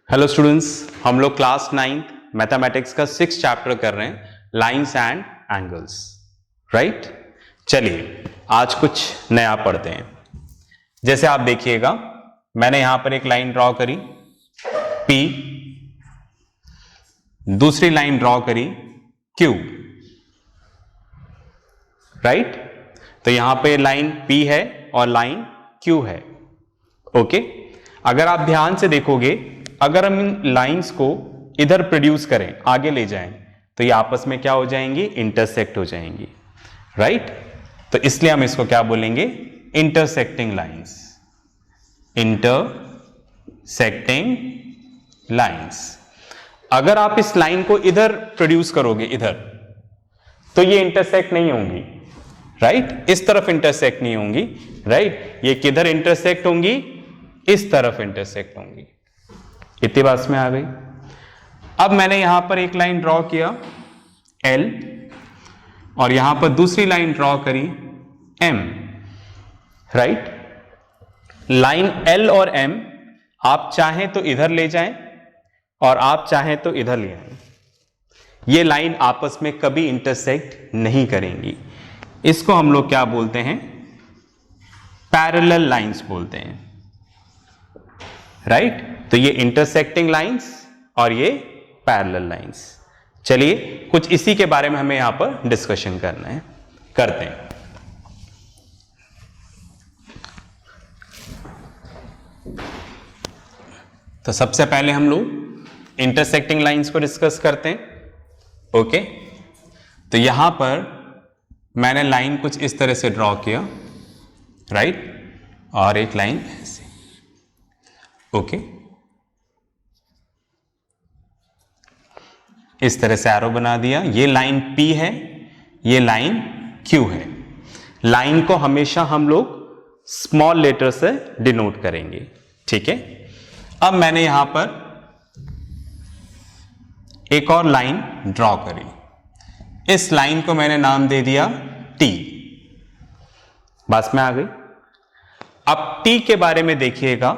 Hello students, हम लोग class 9th mathematics का 6th चैप्टर कर रहे हैं, लाइंस एंड एंगल्स। राइट, चलिए आज कुछ नया पढ़ते हैं। जैसे आप देखिएगा, मैंने यहां पर एक लाइन ड्रॉ करी P, दूसरी लाइन ड्रॉ करी Q। राइट, तो यहां पे लाइन P है और लाइन Q है। ओके, अगर आप ध्यान से देखोगे, अगर हम इन लाइंस को इधर प्रोड्यूस करें, आगे ले जाएं, तो ये आपस में क्या हो जाएंगी? इंटरसेक्ट हो जाएंगी। राइट, तो इसलिए हम इसको क्या बोलेंगे? Intersecting lines. Intersecting lines. अगर आप इस लाइन को इधर प्रोड्यूस करोगे, इधर, तो ये इंटरसेक्ट नहीं होंगी। राइट, इस तरफ इंटरसेक्ट नहीं होंगी। राइट, ये किधर इंटरसेक्ट होंगी? इस तरफ इंटरसेक्ट होंगी। इतनी बात में आ गई। अब मैंने यहां पर एक लाइन ड्रॉ किया L और यहां पर दूसरी लाइन ड्रॉ करी M। राइट, लाइन L और M आप चाहें तो इधर ले जाएं और आप चाहें तो इधर ले आएं। ये लाइन आपस में कभी इंटरसेक्ट नहीं करेंगी। इसको हम लोग क्या बोलते हैं? पैरेलल लाइंस बोलते हैं। राइट, तो ये इंटरसेक्टिंग लाइंस और ये पैरेलल लाइंस। चलिए कुछ इसी के बारे में हमें यहां पर डिस्कशन करना है, करते हैं। तो सबसे पहले हम लोग इंटरसेक्टिंग लाइंस को डिस्कस करते हैं। ओके, तो यहां पर मैंने लाइन कुछ इस तरह से ड्रॉ किया। राइट, और एक लाइन ऐसे। ओके, इस तरह से एरो बना दिया। ये लाइन P है, ये लाइन Q है। लाइन को हमेशा हम लोग स्मॉल लेटर से डिनोट करेंगे। ठीक है, अब मैंने यहां पर एक और लाइन ड्रॉ करी। इस लाइन को मैंने नाम दे दिया T। बस में आ गई। अब T के बारे में देखिएगा।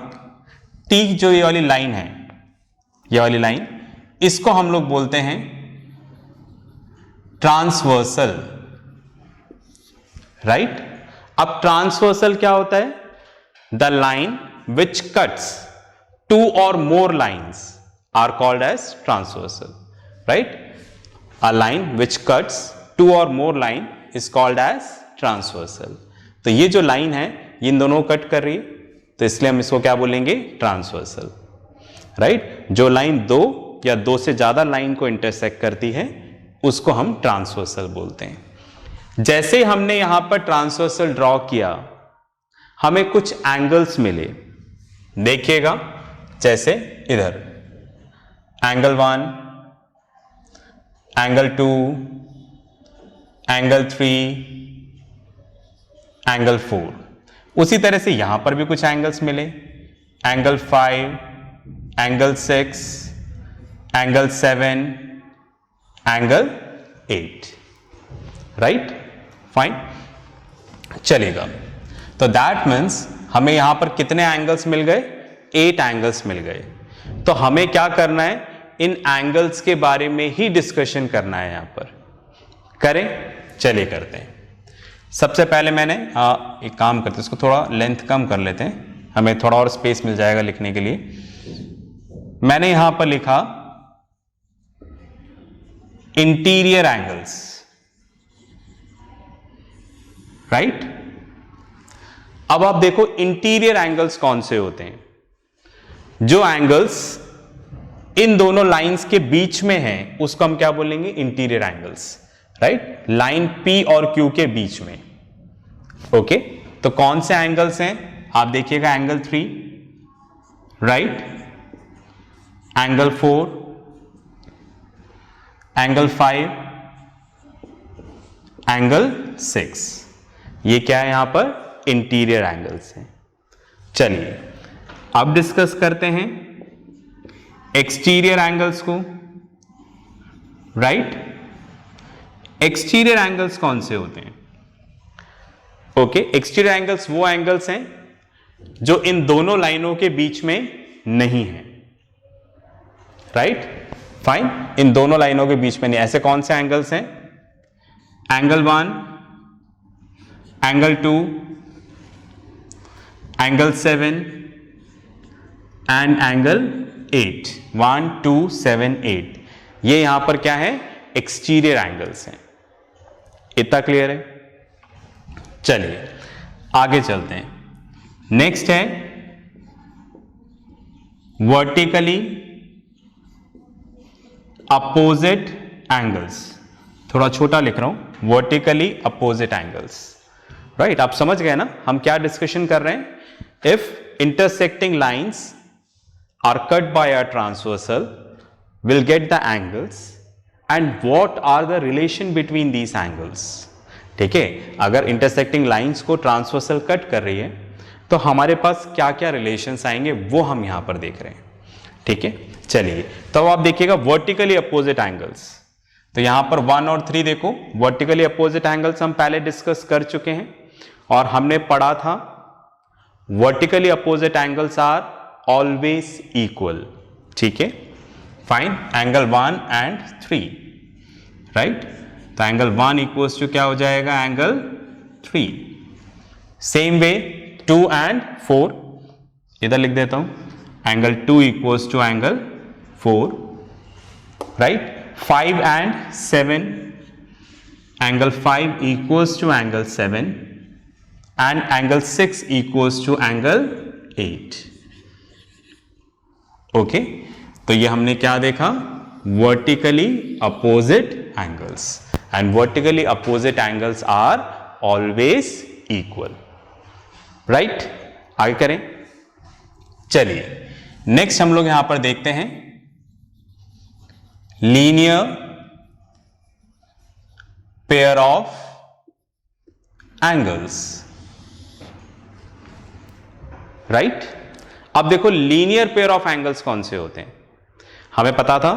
T जो ये वाली लाइन है, ये वाली लाइन, इसको हम लोग बोलते हैं ट्रांसवर्सल। राइट, अब ट्रांसवर्सल क्या होता है? The line which cuts two or more lines are called as transversal. Right, a line which cuts two or more line is called as transversal. तो ये जो लाइन है, ये इन दोनों कट कर रही है, तो इसलिए हम इसको क्या बोलेंगे? ट्रांसवर्सल। राइट, जो लाइन दो या दो से ज्यादा लाइन को इंटरसेक्ट करती है, उसको हम ट्रांसवर्सल बोलते हैं। जैसे हमने यहां पर ट्रांसवर्सल ड्रॉ किया, हमें कुछ एंगल्स मिले। देखिएगा, जैसे इधर एंगल 1, एंगल 2, एंगल 3, एंगल 4। उसी तरह से यहां पर भी कुछ एंगल्स मिले। Angle 5, angle 6, angle 7, angle 8। Right, fine, चलेगा। तो दैट मीन्स हमें यहां पर कितने एंगल्स मिल गए? 8 एंगल्स मिल गए। तो हमें क्या करना है? इन एंगल्स के बारे में ही डिस्कशन करना है। यहां पर करें, चलिए करते हैं। सबसे पहले मैंने एक काम करते हैं, इसको थोड़ा लेंथ कम कर लेते हैं, हमें थोड़ा और स्पेस मिल जाएगा लिखने के लिए। मैंने यहां पर लिखा इंटीरियर एंगल्स। राइट, अब आप देखो इंटीरियर एंगल्स कौन से होते हैं? जो एंगल्स इन दोनों लाइंस के बीच में हैं, उसको हम क्या बोलेंगे? Interior angles. Right, line P और Q के बीच में। ओके, तो कौन से एंगल्स हैं? आप देखिएगा, angle 3, right, angle 4, angle 5, angle 6। ये क्या है? यहां पर इंटीरियर एंगल्स हैं। चलिए अब डिस्कस करते हैं एक्सटीरियर एंगल्स को। राइट, एक्सटीरियर एंगल्स कौन से होते हैं? ओके, एक्सटीरियर एंगल्स वो एंगल्स हैं जो इन दोनों लाइनों के बीच में नहीं है। Right, fine. इन दोनों लाइनों के बीच में नहीं, ऐसे कौन से एंगल्स हैं? Angle 1, angle 2, angle 7 and angle 8, 1 2 7 8, ये यहां पर क्या है? एक्सटीरियर एंगल्स हैं। इतना क्लियर है? चलिए आगे चलते हैं। नेक्स्ट है वर्टिकली अपोजिट एंगल्स। थोड़ा छोटा लिख रहा हूं, वर्टिकली अपोजिट एंगल्स, राइट। आप समझ गए ना हम क्या डिस्कशन कर रहे हैं? If intersecting lines are cut by a transversal, will get the angles and what are the relation between these angles. ठीक है, अगर इंटरसेक्टिंग लाइंस को ट्रांसवर्सल कट कर रही है तो हमारे पास क्या क्या रिलेशंस आएंगे वो हम यहां पर देख रहे हैं। ठीक है, चलिए तो आप देखिएगा वर्टिकली अपोजिट एंगल्स। तो यहां पर 1 और 3 देखो, वर्टिकली अपोजिट एंगल्स हम पहले डिस्कस कर चुके हैं और हमने पढ़ा था vertically opposite angles are always equal. ठीक है, फाइन। Angle 1 and 3, right. तो एंगल 1 इक्वल्स टू क्या हो जाएगा? एंगल 3। सेम वे 2 एंड 4, इधर लिख देता हूं, angle 2 equals to angle 4, right. 5 and 7, angle 5 equals to angle 7 and angle 6 equals to angle 8। Okay, तो ये हमने क्या देखा? Vertically opposite angles, and vertically opposite angles are always equal, right. आगे करें, चलिए नेक्स्ट हम लोग यहां पर देखते हैं linear pair of angles, right. अब देखो लीनियर पेयर ऑफ एंगल्स कौन से होते हैं? हमें पता था,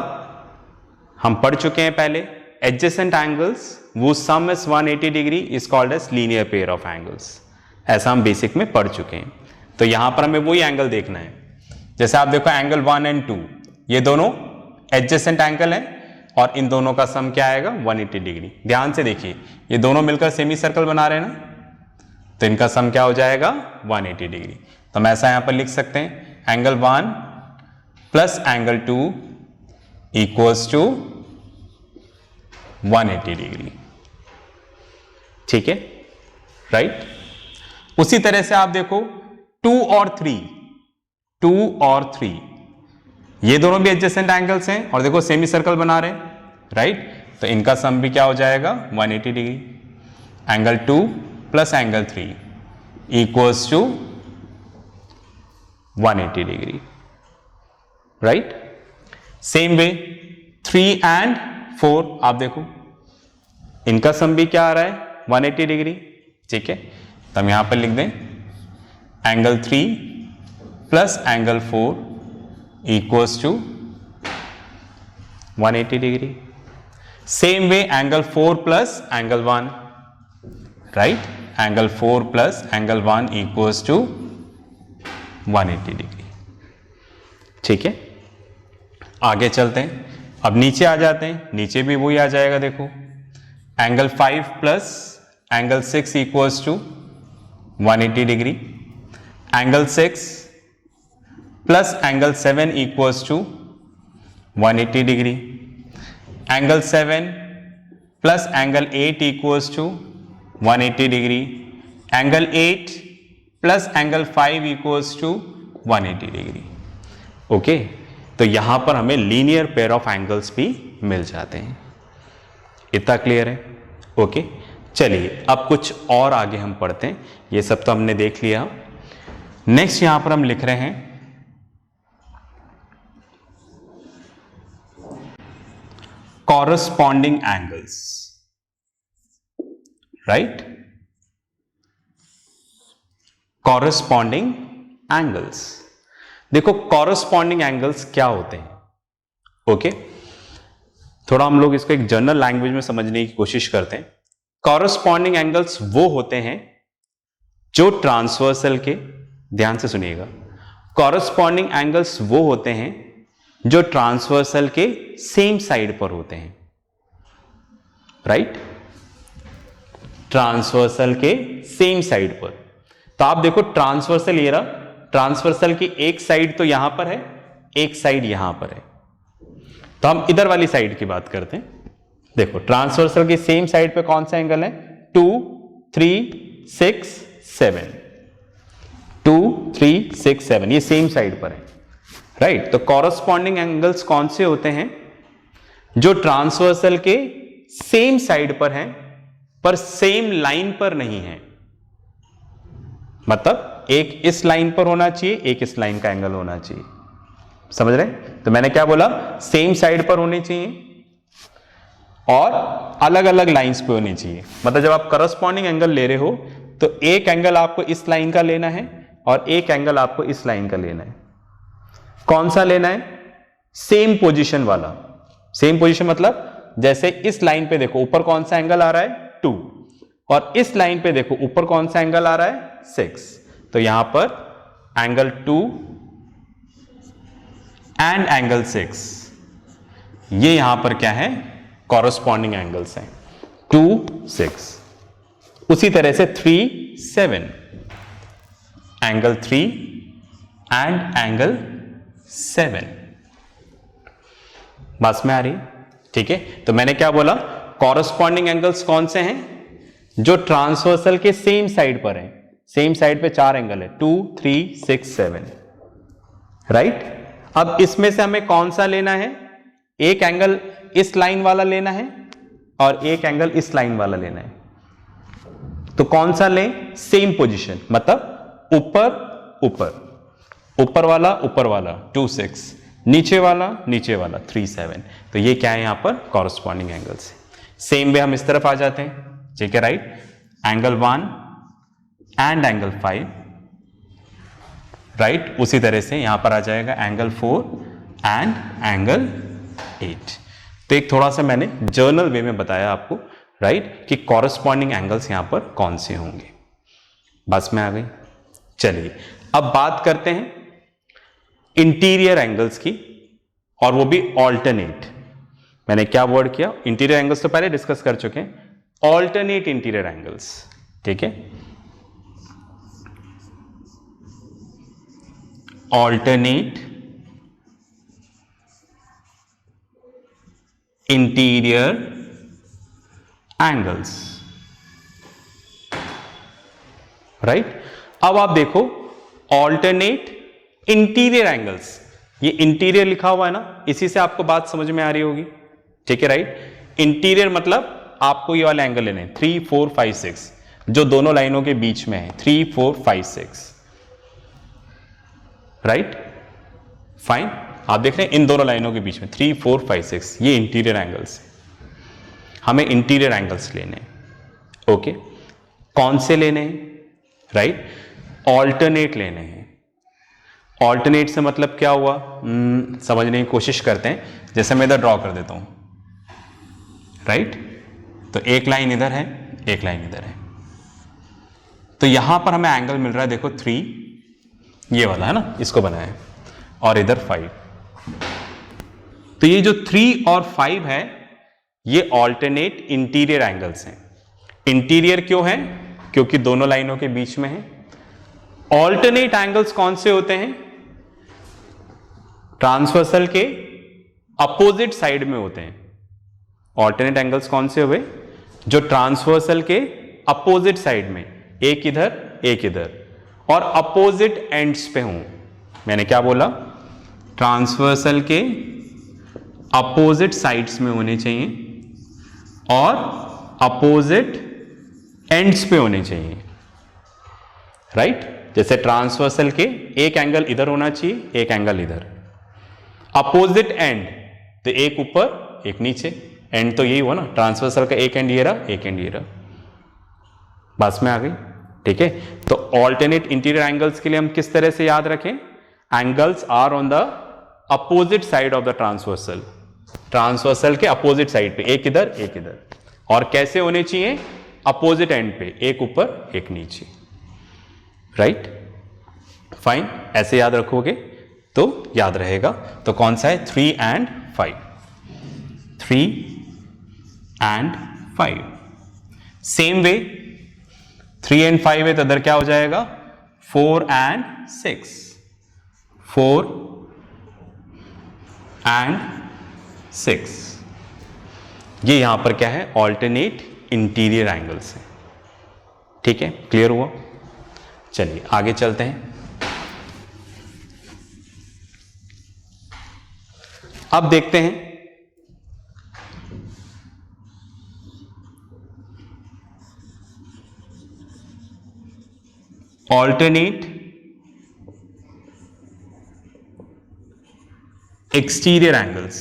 हम पढ़ चुके हैं पहले, एडजेसेंट एंगल्स वो sum is 180 degree is called as linear pair of angles. ऐसा हम बेसिक में पढ़ चुके हैं। तो यहां पर हमें वही एंगल देखना है। जैसे आप देखो एंगल 1 एंड 2, ये दोनों एडजेसेंट एंगल हैं और इन दोनों का सम क्या आएगा? 180 डिग्री। ध्यान से देखिए, ये दोनों मिलकर सेमी सर्कल बना रहे हैं ना, तो इनका सम क्या हो जाएगा? 180 डिग्री। तो हम ऐसा यहां पर लिख सकते हैं, angle 1 plus angle 2 equals to 180 degree. ठीक है, राइट। उसी तरह से आप देखो 2 और 3, 2 और 3, ये दोनों भी एडजेसेंट एंगल्स हैं और देखो सेमी सर्कल बना रहे हैं, राइट। तो इनका सम भी क्या हो जाएगा? 180 degree. Angle 2 plus angle 3 equals to 180 degree, right. Same way 3 and 4, आप देखो इनका सम भी क्या आ रहा है? 180 डिग्री। ठीक है, तो हम यहां पर लिख दें angle 3 plus angle 4 equals to 180 degree. Same way angle 4 plus angle 1, right. Angle 4 plus angle 1 equals to 180 degree. ठीक है, आगे चलते हैं। अब नीचे आ जाते हैं, नीचे भी वही आ जाएगा। देखो angle 5 plus angle 6 equals to 180 degree. Angle 6 plus angle 7 equals to 180 degree. Angle 7 plus angle 8 equals to 180 degree. Angle 8 plus angle 5 equals to 180 degree. Okay, तो यहां पर हमें लीनियर पेयर ऑफ एंगल्स भी मिल जाते हैं। इतना क्लियर है? ओके, चलिए अब कुछ और आगे हम पढ़ते हैं। ये सब तो हमने देख लिया। नेक्स्ट यहां पर हम लिख रहे हैं corresponding angles, right. Corresponding angles, देखो कॉरस्पॉन्डिंग एंगल्स क्या होते हैं? ओके, थोड़ा हम लोग इसको एक जनरल लैंग्वेज में समझने की कोशिश करते हैं। कॉरस्पॉन्डिंग एंगल्स वो होते हैं जो ट्रांसवर्सल के, ध्यान से सुनिएगा, कॉरस्पॉन्डिंग एंगल्स वो होते हैं जो ट्रांसवर्सल के सेम साइड पर होते हैं, राइट, ट्रांसवर्सल के सेम साइड पर। तो आप देखो ट्रांसवर्सल ये रहा, ट्रांसवर्सल की एक साइड तो यहां पर है, एक साइड यहां पर है। तो हम इधर वाली साइड की बात करते हैं। देखो ट्रांसवर्सल की सेम साइड पे कौन सा एंगल है, 2, 3, 6, 7, 2, 3, 6, 7, ये सेम साइड पर है, राइट। तो कॉरस्पॉन्डिंग एंगल्स कौन से होते हैं, जो ट्रांसवर्सल के सेम साइड पर हैं पर सेम लाइन पर नहीं है। मतलब एक इस लाइन पर होना चाहिए, एक इस लाइन का एंगल होना चाहिए, समझ रहे। तो मैंने क्या बोला, सेम साइड पर होने चाहिए और अलग अलग लाइंस पे होनी चाहिए। मतलब जब आप करस्पॉन्डिंग एंगल ले रहे हो तो एक एंगल आपको इस लाइन का लेना है और एक एंगल आपको इस लाइन का लेना है। कौन सा लेना है, सेम पोजीशन वाला। सेम पोजीशन मतलब जैसे इस लाइन पे देखो ऊपर कौन सा एंगल आ रहा है, 2, और इस लाइन पे देखो ऊपर कौन सा एंगल आ रहा है, 6। तो यहां पर एंगल 2 एंड एंगल 6, ये यहां पर क्या है, कॉरस्पॉन्डिंग एंगल्स हैं, 2, 6। उसी तरह से 3, 7, एंगल 3 एंड एंगल 7। बस में आ रही, ठीक है। तो मैंने क्या बोला, कॉरस्पॉन्डिंग एंगल्स कौन से हैं, जो ट्रांसवर्सल के सेम साइड पर हैं। सेम साइड पे 4 एंगल है, 2, 3, 6, 7, राइट। अब इसमें से हमें कौन सा लेना है, एक एंगल इस लाइन वाला लेना है और एक एंगल इस लाइन वाला लेना है। तो कौन सा लें, सेम पोजीशन, मतलब ऊपर ऊपर, ऊपर वाला 2, 6, नीचे वाला 3, 7। तो ये क्या है, यहां पर कॉरस्पॉन्डिंग एंगल्स है। सेम वे हम इस तरफ आ जाते हैं, ठीक है, right. Angle 1 and angle 5, right. उसी तरह से यहां पर आ जाएगा एंगल 4 एंड एंगल 8। तो एक थोड़ा सा मैंने जर्नल वे में बताया आपको, राइट, कि कॉरस्पॉन्डिंग एंगल्स यहां पर कौन से होंगे। बस में आ गई। चलिए अब बात करते हैं इंटीरियर एंगल्स की, और वो भी ऑल्टरनेट। मैंने क्या वर्ड किया, इंटीरियर एंगल्स तो पहले डिस्कस कर चुके हैं, ऑल्टरनेट इंटीरियर एंगल्स, ठीक है। Alternate interior angles, right. अब आप देखो ऑल्टरनेट इंटीरियर एंगल्स, ये इंटीरियर लिखा हुआ है ना, इसी से आपको बात समझ में आ रही होगी, ठीक है, राइट। इंटीरियर मतलब आपको ये वाले एंगल लेने हैं, 3, 4, 5, 6, जो दोनों लाइनों के बीच में है, 3, 4, 5, 6, राइट, फाइन। आप देख रहे हैं इन दोनों लाइनों के बीच में 3, 4, 5, 6, ये इंटीरियर एंगल्स है। हमें इंटीरियर एंगल्स लेने हैं, ओके। कौन से लेने हैं, राइट, ऑल्टरनेट लेने हैं। ऑल्टरनेट से मतलब क्या हुआ, समझने की कोशिश करते हैं। जैसे मैं इधर ड्रॉ कर देता हूं, राइट। तो एक लाइन इधर है, एक लाइन इधर है। तो यहां पर हमें एंगल मिल रहा है, देखो 3, ये वाला है ना, इसको बनाया है, और इधर 5। तो ये जो 3 और 5 है, ये ऑल्टरनेट इंटीरियर एंगल्स हैं। इंटीरियर क्यों है, क्योंकि दोनों लाइनों के बीच में है। ऑल्टरनेट एंगल्स कौन से होते हैं, ट्रांसवर्सल के अपोजिट साइड में होते हैं। ऑल्टरनेट एंगल्स कौन से हुए, जो ट्रांसवर्सल के अपोजिट साइड में, एक इधर और अपोजिट एंड्स पे हों। मैंने क्या बोला, ट्रांसवर्सल के अपोजिट साइड्स में होने चाहिए और अपोजिट एंड्स पे होने चाहिए, राइट। जैसे ट्रांसवर्सल के एक एंगल इधर होना चाहिए, एक एंगल इधर। अपोजिट एंड तो एक ऊपर एक नीचे, एंड तो यही हुआ ना, ट्रांसवर्सल का एक एंड ये रहा, एक एंड ये रहा। बस में आ गई, ठीक है। तो ऑल्टरनेट इंटीरियर एंगल्स के लिए हम किस तरह से याद रखें, angles are on the opposite side of the transversal, transversal के अपोजिट साइड पे, एक इधर एक इधर, और कैसे होने चाहिए, अपोजिट एंड पे, एक ऊपर एक नीचे, राइट, फाइन। ऐसे याद रखोगे तो याद रहेगा। तो कौन सा है? 3 and 5, 3 and 5। Same way 3 and 5 है तो इधर क्या हो जाएगा? 4 and 6, 4 and 6। ये यहां पर क्या है? ऑल्टरनेट इंटीरियर एंगल्स है। ठीक है, क्लियर हुआ? चलिए आगे चलते हैं। अब देखते हैं ऑल्टरनेट एक्सटीरियर एंगल्स।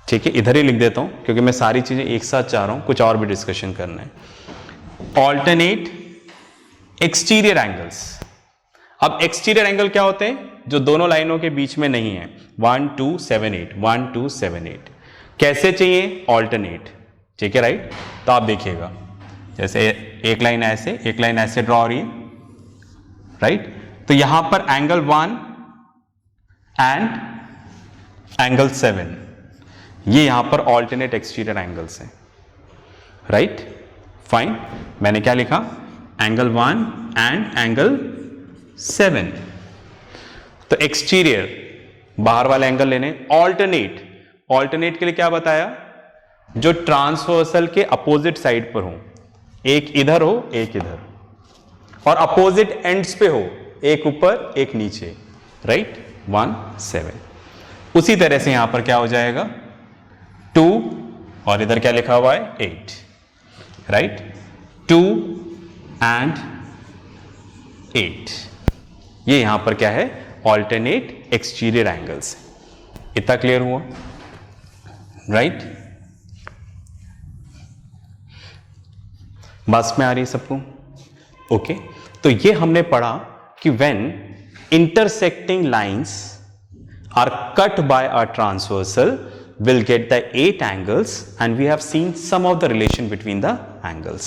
ठीक है, इधर ही लिख देता हूं क्योंकि मैं सारी चीजें एक साथ चाह रहा हूं, कुछ और भी डिस्कशन करना है। Alternate exterior angles. अब एक्सटीरियर एंगल क्या होते हैं? जो दोनों लाइनों के बीच में नहीं है। 1 2 7 8, 1 2 7 8। कैसे चाहिए? ऑल्टरनेट। ठीक है, राइट। तो आप देखिएगा, जैसे एक लाइन ऐसे, एक लाइन ऐसे ड्रॉ हो रही है, राइट। तो यहां पर एंगल 1 एंड एंगल 7, ये यहां पर ऑल्टरनेट एक्सटीरियर एंगल्स हैं, राइट। फाइन, मैंने क्या लिखा? Angle 1 and angle 7। तो एक्सटीरियर बाहर वाले एंगल लेने। ऑल्टरनेट, ऑल्टरनेट के लिए क्या बताया? जो ट्रांसवर्सल के अपोजिट साइड पर हो, एक इधर हो एक इधर, और अपोजिट एंड्स पे हो, एक ऊपर एक नीचे, राइट। 1 7। उसी तरह से यहां पर क्या हो जाएगा? 2 और इधर क्या लिखा हुआ है? 8, राइट। 2 एंड 8, ये यहां पर क्या है? Alternate exterior angles. इतना क्लियर हुआ, राइट। बस में आ रही है सबको? ओके। तो ये हमने पढ़ा कि when intersecting lines are cut by a transversal will get the 8 angles and we have seen some of the relation between the angles।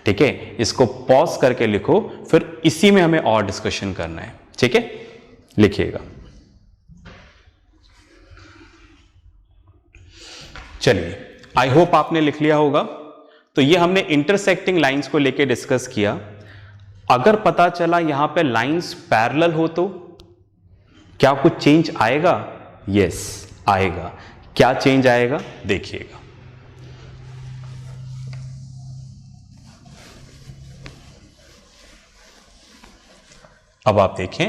ठीक है, इसको पॉज करके लिखो, फिर इसी में हमें और डिस्कशन करना है। ठीक है, लिखिएगा। चलिए, आई होप आपने लिख लिया होगा। तो ये हमने इंटरसेक्टिंग लाइंस को लेके डिस्कस किया। अगर पता चला यहां पे लाइंस पैरेलल हो तो क्या कुछ चेंज आएगा? यस, आएगा। क्या चेंज आएगा? देखिएगा। अब आप देखें,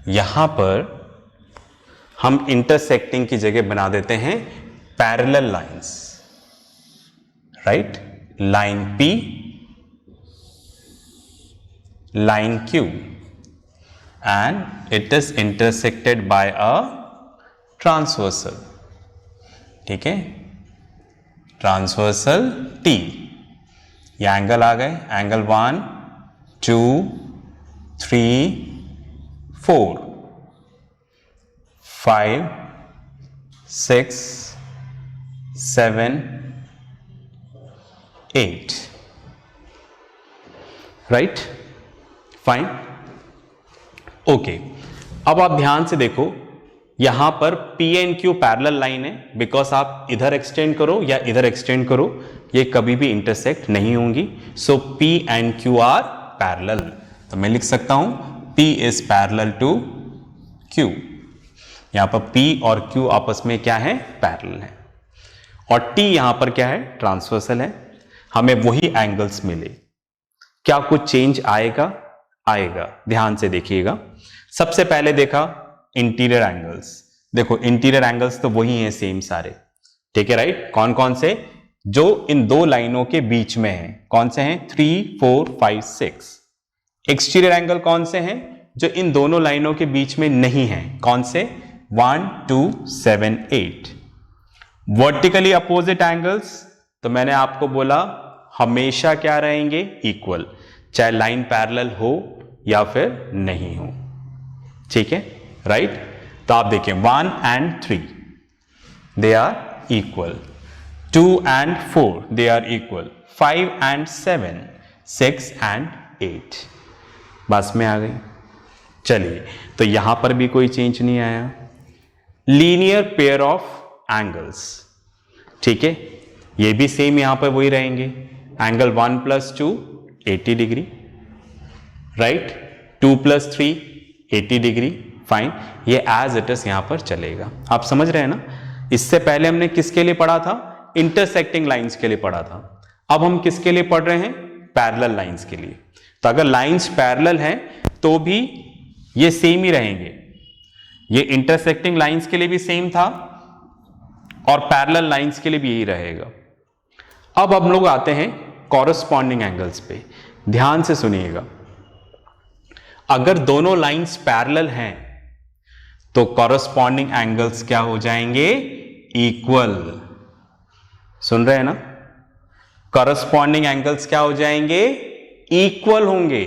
यहां पर हम इंटरसेक्टिंग की जगह बना देते हैं parallel lines, right. Line P, line Q, and it is intersected by a transversal। ठीक है, ट्रांसवर्सल T। ये एंगल आ गए, एंगल 1 2 3 4 5 6 7 8, राइट। Fine, okay. अब आप ध्यान से देखो, यहां पर P and Q parallel line है, बिकॉज आप इधर एक्सटेंड करो या इधर एक्सटेंड करो, ये कभी भी इंटरसेक्ट नहीं होंगी। So P and Q are parallel. तो मैं लिख सकता हूं P is parallel to Q। यहां पर P और Q आपस में क्या है? पैरेलल है। और T यहां पर क्या है? ट्रांसवर्सल है। हमें वही एंगल्स मिले। क्या कुछ चेंज आएगा? आएगा। ध्यान से देखिएगा। सबसे पहले देखा इंटीरियर एंगल्स। देखो, इंटीरियर एंगल्स तो वही हैं सेम सारे। ठीक है, राइट। कौन कौन से? जो इन दो लाइनों के बीच में हैं। कौन से हैं? 3 4 5 6। एक्सटीरियर एंगल कौन से हैं? जो इन दोनों लाइनों के बीच में नहीं है। कौन से? 1 2 7 8। वर्टिकली अपोजिट एंगल्स, तो मैंने आपको बोला हमेशा क्या रहेंगे? इक्वल, चाहे लाइन पैरेलल हो या फिर नहीं हो। ठीक है, राइट। तो आप देखें 1 and 3 they are equal, 2 and 4 they are equal, 5 and 7, 6 and 8। बस में आ गई। चलिए, तो यहां पर भी कोई चेंज नहीं आया। लीनियर पेयर ऑफ एंगल्स, ठीक है, ये भी सेम यहां पर वही रहेंगे। Angle 1 + 2 80 degree, right, 2 + 3 80 degree, fine, ये एज इट इज यहां पर चलेगा। आप समझ रहे हैं ना। इससे पहले हमने किसके लिए पढ़ा था? इंटरसेक्टिंग लाइंस के लिए पढ़ा था। अब हम किसके लिए पढ़ रहे हैं? पैरेलल लाइंस के लिए। तो अगर लाइंस पैरेलल हैं तो भी ये सेम ही रहेंगे। ये इंटरसेक्टिंग लाइंस के लिए भी सेम था और पैरेलल लाइंस के लिए भी यही रहेगा। अब हम लोग आते हैं कॉरस्पॉन्डिंग एंगल्स पे। ध्यान से सुनिएगा, अगर दोनों लाइंस पैरेलल हैं तो कॉरस्पॉन्डिंग एंगल्स क्या हो जाएंगे? इक्वल। सुन रहे हैं ना? कॉरस्पॉन्डिंग एंगल्स क्या हो जाएंगे? इक्वल होंगे।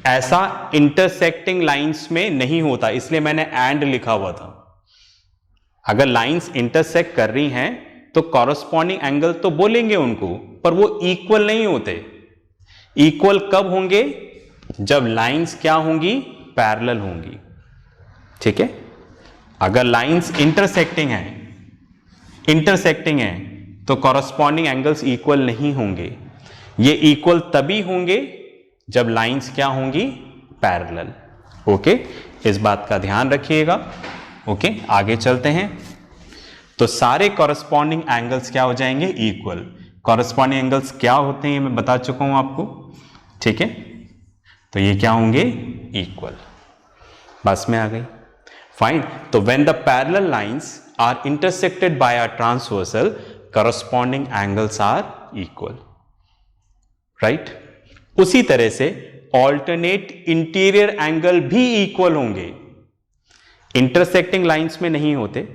ऐसा इंटरसेक्टिंग लाइंस में नहीं होता, इसलिए मैंने एंड लिखा हुआ था। अगर लाइंस इंटरसेक्ट कर रही हैं तो कॉरस्पॉन्डिंग एंगल तो बोलेंगे उनको, पर वो इक्वल नहीं होते। इक्वल कब होंगे? जब लाइंस क्या होंगी? पैरेलल होंगी, ठीक है। अगर लाइंस इंटरसेक्टिंग है तो कॉरस्पॉन्डिंग एंगल्स इक्वल नहीं होंगे। ये इक्वल तभी होंगे जब लाइंस क्या होंगी? पैरेलल। ओके, इस बात का ध्यान रखिएगा। ओके, आगे चलते हैं। तो सारे कॉरस्पॉन्डिंग एंगल्स क्या हो जाएंगे? इक्वल। कॉरस्पॉन्डिंग एंगल्स क्या होते हैं ये मैं बता चुका हूं आपको, ठीक है। तो ये क्या होंगे? इक्वल। बस में आ गई, फाइन। तो when the parallel lines are intersected by a transversal, corresponding angles are equal, right. उसी तरह से ऑल्टरनेट इंटीरियर एंगल भी इक्वल होंगे। इंटरसेक्टिंग लाइंस में नहीं होते।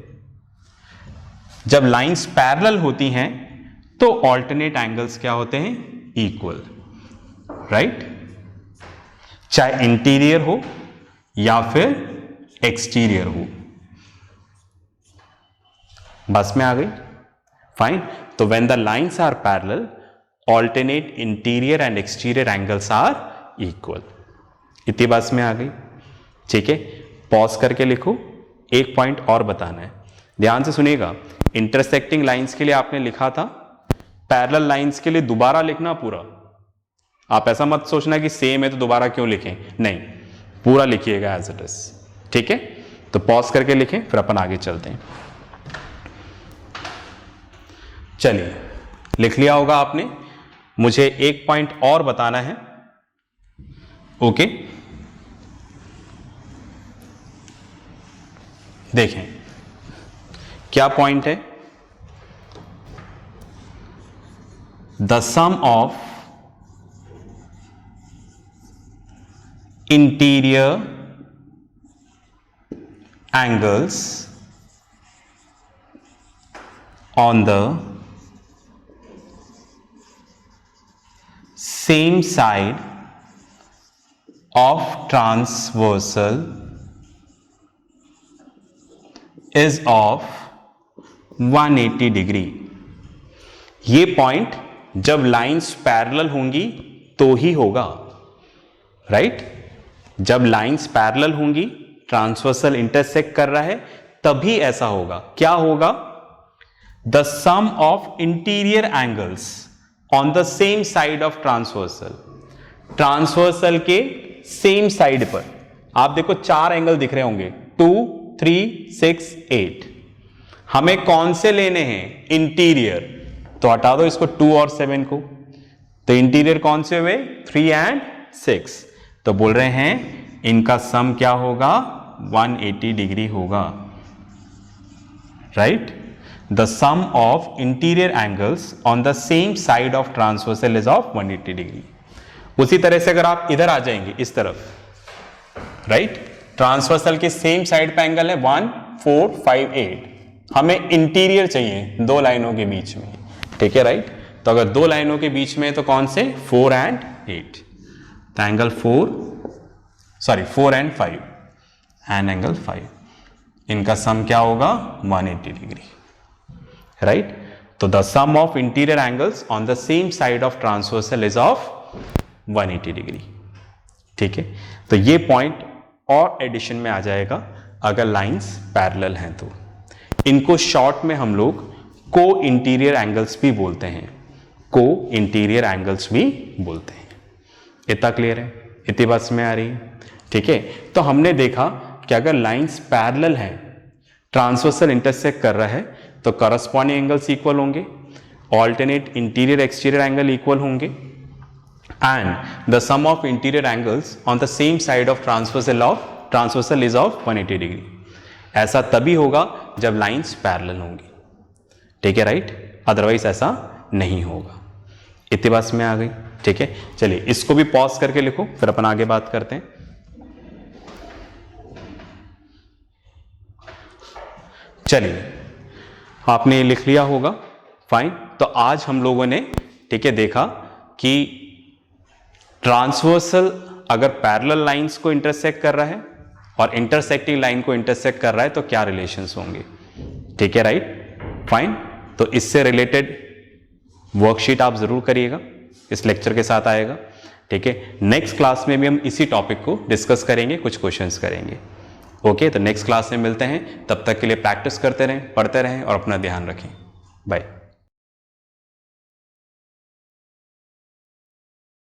जब लाइंस पैरेलल होती हैं तो ऑल्टरनेट एंगल्स क्या होते हैं? Equal, right. चाहे इंटीरियर हो या फिर एक्सटीरियर हो। बस में आ गई, फाइन। तो when the lines are parallel, alternate interior and exterior angles are equal। इतनी बस में आ गई, ठीक है। पॉज करके लिखो, एक पॉइंट और बताना है, ध्यान से सुनिएगा। इंटरसेक्टिंग लाइंस के लिए आपने लिखा था, पैरेलल लाइंस के लिए दोबारा लिखना पूरा। आप ऐसा मत सोचना कि सेम है तो दोबारा क्यों लिखें, नहीं, पूरा लिखिएगा एज इट इज, ठीक है। तो पॉज करके लिखें, फिर अपन आगे चलते हैं। चलिए, लिख लिया होगा आपने। मुझे एक पॉइंट और बताना है, ओके। देखें क्या पॉइंट है। The sum of interior angles on the same side of transversal is of 180 degree. ये पॉइंट जब लाइंस पैरेलल होंगी तो ही होगा, राइट। जब लाइंस पैरेलल होंगी, ट्रांसवर्सल इंटरसेक्ट कर रहा है, तभी ऐसा होगा। क्या होगा? The sum of interior angles on the same side of transversal. Transversal के सेम साइड पर आप देखो 4 एंगल दिख रहे होंगे, 2, 3, 6, 8। हमें कौन से लेने हैं? इंटीरियर। तो हटा दो इसको 2 और 7 को। तो इंटीरियर कौन से हुए? 3 और 6। तो बोल रहे हैं इनका सम क्या होगा? 180 डिग्री होगा, right. The sum of interior angles on the same side of transversal is of 180 degree। उसी तरह से अगर आप इधर आ जाएंगे इस तरफ, राइट, ट्रांसवर्सल के सेम साइड पे एंगल है 1, 4, 5, 8। हमें इंटीरियर चाहिए 2 लाइनों के बीच में, ठीक है, राइट। तो अगर 2 लाइनों के बीच में तो कौन से? 4 और 8। तो एंगल 4 और 5 एंड एंगल 5, इनका सम क्या होगा? 180 डिग्री, राइट। तो the sum of interior angles on the same side of transversal is of 180 degree, ठीक है, तो ये पॉइंट और एडिशन में आ जाएगा अगर लाइंस पैरेलल हैं तो। इनको शॉर्ट में हम लोग को इंटीरियर एंगल्स भी बोलते हैं, को इंटीरियर एंगल्स भी बोलते हैं। इतना क्लियर है? इतनी बात समझ में आ रही है? ठीक है, तो हमने देखा कि अगर लाइंस पैरेलल हैं, ट्रांसवर्सल इंटरसेक्ट कर रहा है, तो करस्पॉन्डिंग एंगल्स इक्वल होंगे, alternate interior exterior angle equal होंगे, and the sum of interior angles on the same side of transversal is of 180 degree. ऐसा तभी होगा जब लाइंस पैरेलल होंगी, ठीक है, राइट? अदरवाइज ऐसा नहीं होगा। इतनी बात में आ गई? ठीक है, चलिए इसको भी पॉज करके लिखो, फिर अपन आगे बात करते हैं। चलिए, आपने लिख लिया होगा, फाइन। तो आज हम लोगों ने, ठीक है, देखा कि ट्रांसवर्सल अगर पैरेलल लाइंस को इंटरसेक्ट कर रहा है और इंटरसेक्टिंग लाइन को इंटरसेक्ट कर रहा है तो क्या रिलेशंस होंगे, ठीक है, राइट, फाइन। तो इससे रिलेटेड वर्कशीट आप जरूर करिएगा, इस लेक्चर के साथ आएगा, ठीक है। नेक्स्ट क्लास में भी हम इसी टॉपिक को डिस्कस करेंगे, कुछ क्वेश्चंस करेंगे। ओके, तो नेक्स्ट क्लास में मिलते हैं, तब तक के लिए प्रैक्टिस करते रहें, पढ़ते रहें और अपना ध्यान रखें। बाय।